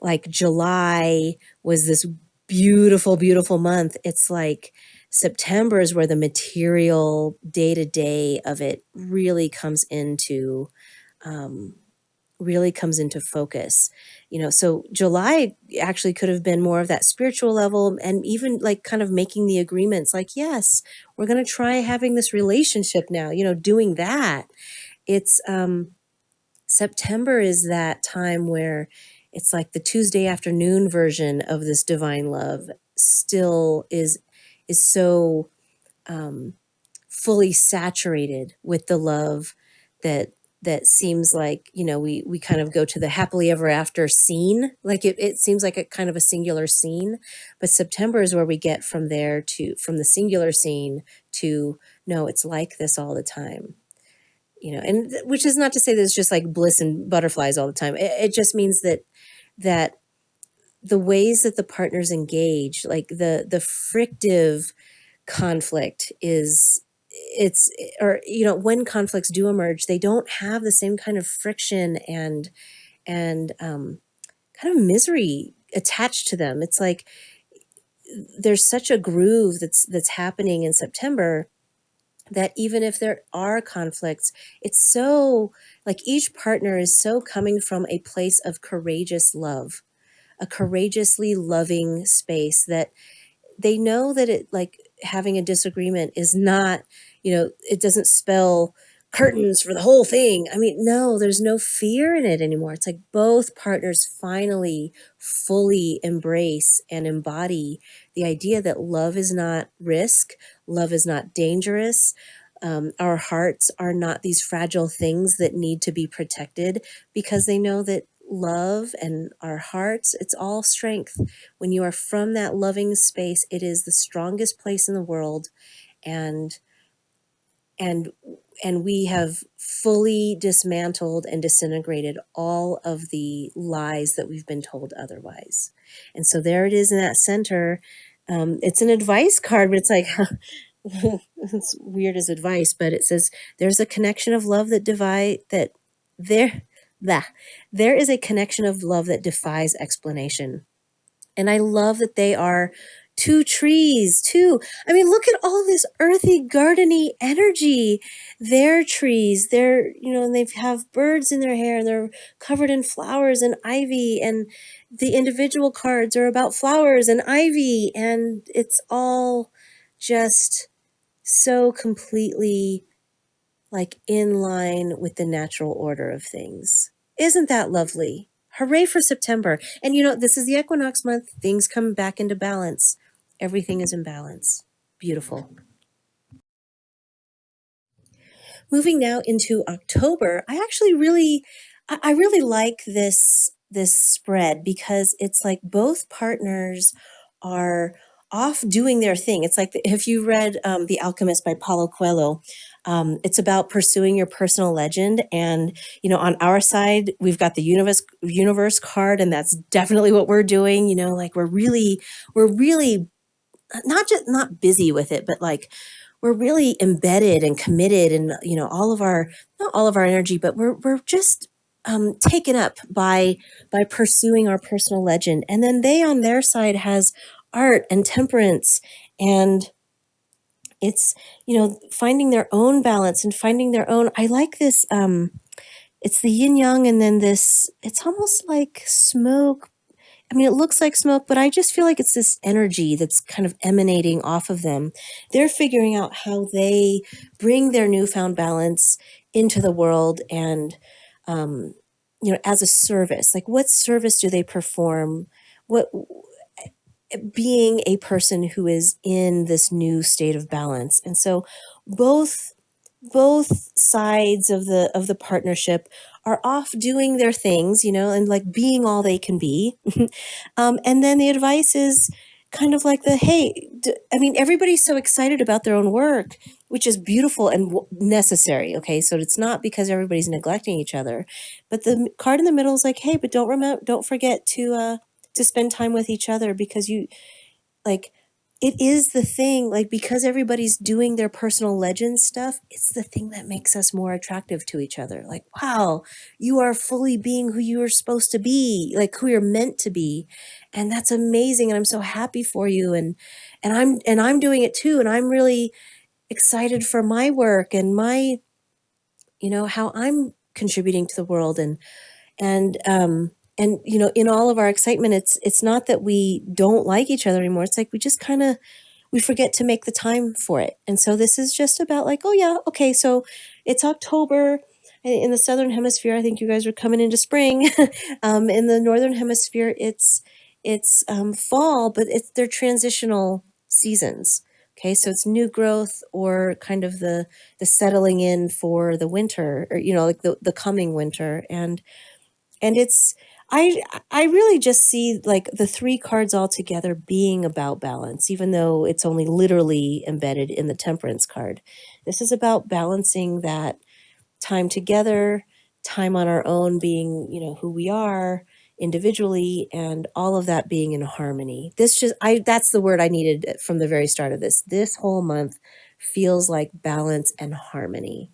like, July was this beautiful, beautiful month, it's like September is where the material day to day of it um, really comes into focus. So July actually could have been more of that spiritual level, and even like kind of making the agreements like, yes, we're going to try having this relationship now, doing that. It's September is that time where it's like the Tuesday afternoon version of this divine love still is so um, fully saturated with the love that seems like, we kind of go to the happily ever after scene, like it seems like a kind of a singular scene. But September is where we get from the singular scene to, no, it's like this all the time. Which is not to say that it's just like bliss and butterflies all the time. It just means that the ways that the partners engage, like the frictive conflict is, it's or when conflicts do emerge, they don't have the same kind of friction and kind of misery attached to them. It's like there's such a groove that's happening in September, that even if there are conflicts, it's so, like, each partner is so coming from a place of courageous love, a courageously loving space, that they know that it, like, having a disagreement is not, it doesn't spell curtains for the whole thing. I mean, no, there's no fear in it anymore. It's like both partners finally fully embrace and embody the idea that love is not risk, love is not dangerous. Our hearts are not these fragile things that need to be protected, because they know that love and our hearts, it's all strength. When you are from that loving space, it is the strongest place in the world. And and and we have fully dismantled and disintegrated all of the lies that we've been told otherwise. And so there it is in that center. It's an advice card, but it's like it's weird as advice, but it says there's a connection of love that divide that there that there is a connection of love that defies explanation. And I love that they are two trees, too. I mean, look at all this earthy, gardeny energy. They're trees. And they have birds in their hair, and they're covered in flowers and ivy. And the individual cards are about flowers and ivy. And it's all just so completely, like, in line with the natural order of things. Isn't that lovely? Hooray for September. And this is the equinox month. Things come back into balance. Everything is in balance. Beautiful. Moving now into October, I really like this spread, because it's like both partners are off doing their thing. It's like, if you read The Alchemist by Paulo Coelho, it's about pursuing your personal legend. And on our side, we've got the universe card, and that's definitely what we're doing. Like, we're really not busy with it, but like we're really embedded and committed, and all of our, not all of our energy, but we're just taken up by pursuing our personal legend. And then they on their side has art and temperance, and it's finding their own balance and finding their own. I like this. It's the yin yang, and then this. It's almost like smoke. I mean, it looks like smoke, but I just feel like it's this energy that's kind of emanating off of them. They're figuring out how they bring their newfound balance into the world, and, as a service. Like, what service do they perform? What Being a person who is in this new state of balance. And so both both sides of the partnership are off doing their things, and like being all they can be. And then the advice is kind of like the hey, I mean, everybody's so excited about their own work, which is beautiful and necessary. Okay, so it's not because everybody's neglecting each other, but the card in the middle is like, hey, but don't forget to spend time with each other, because you like it is the thing, like, because everybody's doing their personal legend stuff, it's the thing that makes us more attractive to each other. Like, wow, you are fully being who you are supposed to be, like who you're meant to be. And that's amazing. And I'm so happy for you. And I'm doing it too. And I'm really excited for my work and my, how I'm contributing to the world. And in all of our excitement, it's not that we don't like each other anymore. It's like we just kind of we forget to make the time for it. And so this is just about like, oh yeah, okay, so it's October in the southern hemisphere. I think you guys are coming into spring. In the northern hemisphere, it's fall, but they're transitional seasons. Okay, so it's new growth, or kind of the settling in for the winter, or like the coming winter. And it's I really just see like the three cards all together being about balance, even though it's only literally embedded in the temperance card. This is about balancing that time together, time on our own, being, who we are individually, and all of that being in harmony. This just I That's the word I needed from the very start of this. This whole month feels like balance and harmony.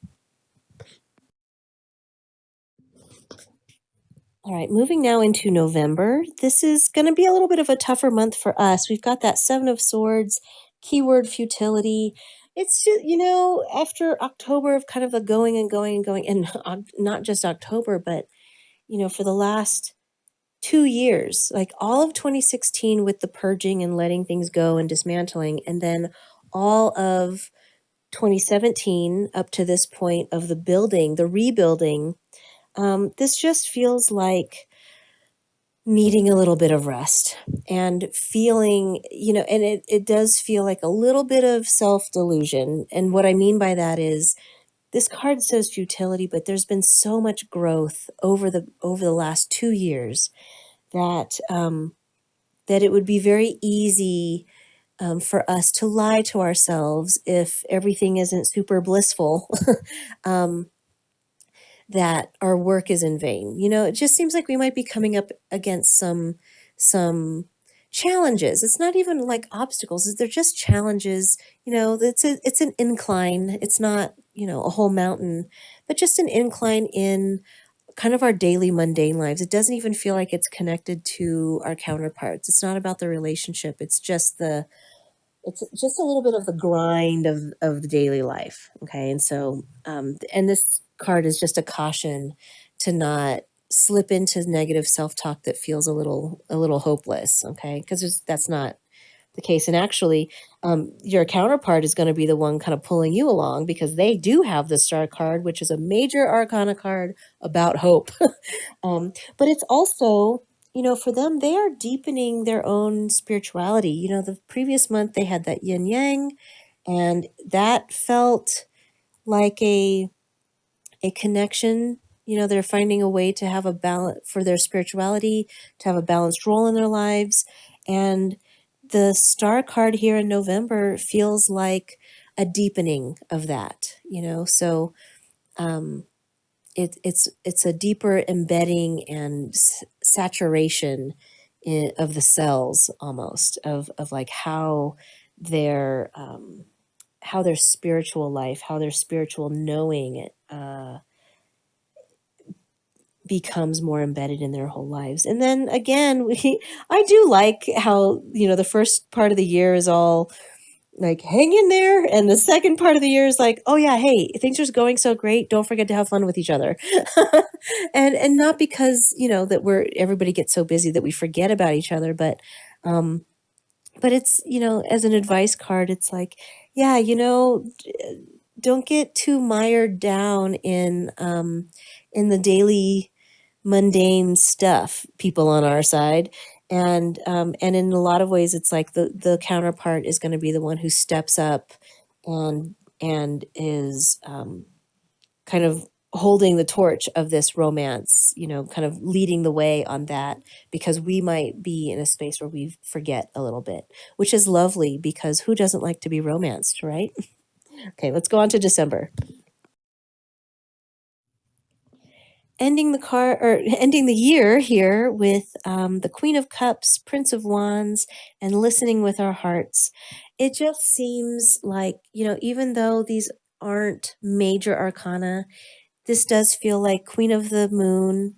All right, moving now into November. This is going to be a little bit of a tougher month for us. We've got that Seven of Swords, keyword futility. It's just, after October of kind of the going and going and going, and not just October, but, for the last 2 years, like all of 2016 with the purging and letting things go and dismantling, and then all of 2017 up to this point of the building, the rebuilding. This just feels like needing a little bit of rest and feeling, and it does feel like a little bit of self delusion. And what I mean by that is this card says futility, but there's been so much growth over the last 2 years that that it would be very easy for us to lie to ourselves if everything isn't super blissful. um, that our work is in vain. It just seems like we might be coming up against some challenges. It's not even like obstacles. They're just challenges. It's an incline. It's not, a whole mountain, but just an incline in kind of our daily mundane lives. It doesn't even feel like it's connected to our counterparts. It's not about the relationship. It's just a little bit of the grind of the daily life. Okay. And so, and this card is just a caution to not slip into negative self-talk that feels a little hopeless. Okay. Because that's not the case. And actually, your counterpart is going to be the one kind of pulling you along, because they do have the star card, which is a major arcana card about hope. But it's also, for them, they are deepening their own spirituality. The previous month they had that yin yang, and that felt like a connection. They're finding a way to have a balance for their spirituality, to have a balanced role in their lives. And the star card here in November feels like a deepening of that, so um, it's a deeper embedding and saturation of the cells, almost of like how their spiritual life, how their spiritual knowing becomes more embedded in their whole lives. And then again, I do like how, the first part of the year is all like, hang in there, and the second part of the year is like, oh yeah, hey, things are going so great, don't forget to have fun with each other. And not because, that everybody gets so busy that we forget about each other, um but it's, as an advice card, it's like, yeah, don't get too mired down in the daily mundane stuff, people on our side. And in a lot of ways, it's like the counterpart is going to be the one who steps up and and is kind of holding the torch of this romance, kind of leading the way on that, because we might be in a space where we forget a little bit, which is lovely because who doesn't like to be romanced, right? Okay, let's go on to December. Ending the year here with the Queen of Cups, Prince of Wands, and listening with our hearts. It just seems like, even though these aren't major arcana, this does feel like Queen of the Moon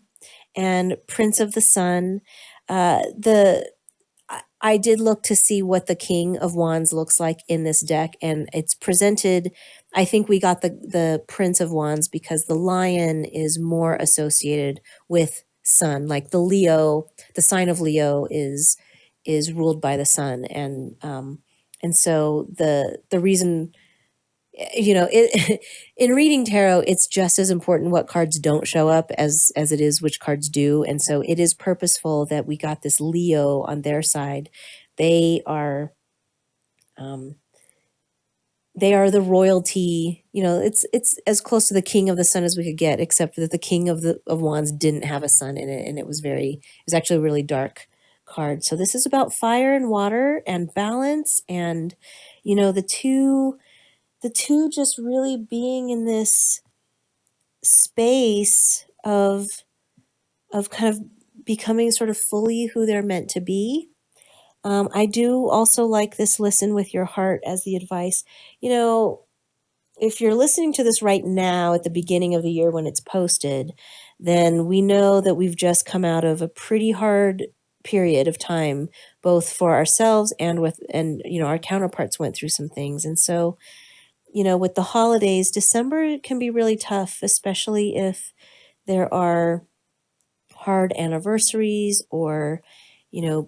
and Prince of the Sun. The I did look to see what the King of Wands looks like in this deck, and it's presented. I think we got the Prince of Wands because the lion is more associated with sun. Like the sign of Leo is ruled by the sun, and so the reason, it in reading tarot, it's just as important what cards don't show up as it is which cards do. And so it is purposeful that we got this Leo on their side. Um they are the royalty. It's as close to the King of the Sun as we could get, except that the King of Wands didn't have a sun in it, and it was actually a really dark card. So this is about fire and water and balance, and the two just really being in this space of kind of becoming sort of fully who they're meant to be. I do also like this listen with your heart as the advice. If you're listening to this right now at the beginning of the year when it's posted, then we know that we've just come out of a pretty hard period of time, both for ourselves and our counterparts went through some things. And so, with the holidays, December can be really tough, especially if there are hard anniversaries or,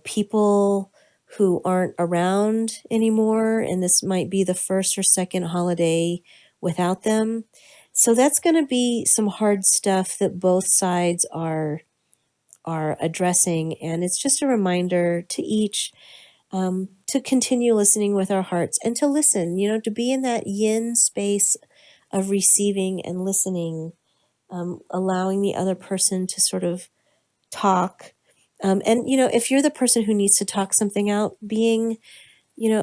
people who aren't around anymore. And this might be the first or second holiday without them. So that's going to be some hard stuff that both sides are addressing. And it's just a reminder to each to continue listening with our hearts and to listen, to be in that yin space of receiving and listening, allowing the other person to sort of talk. And, if you're the person who needs to talk something out, being,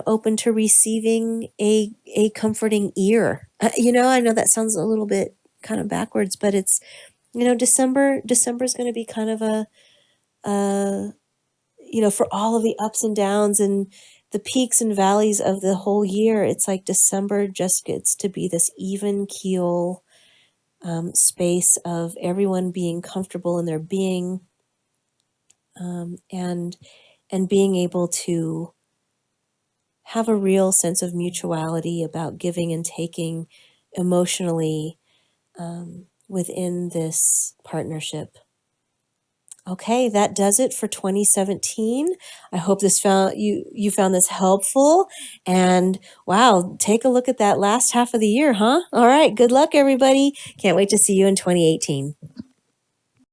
open to receiving a comforting ear. I know that sounds a little bit kind of backwards, but it's, December is going to be kind of a for all of the ups and downs and the peaks and valleys of the whole year, it's like December just gets to be this even keel space of everyone being comfortable in their being, and being able to have a real sense of mutuality about giving and taking emotionally within this partnership. Okay, that does it for 2017. I hope you found this helpful, and wow, take a look at that last half of the year, huh? All right, good luck everybody. Can't wait to see you in 2018.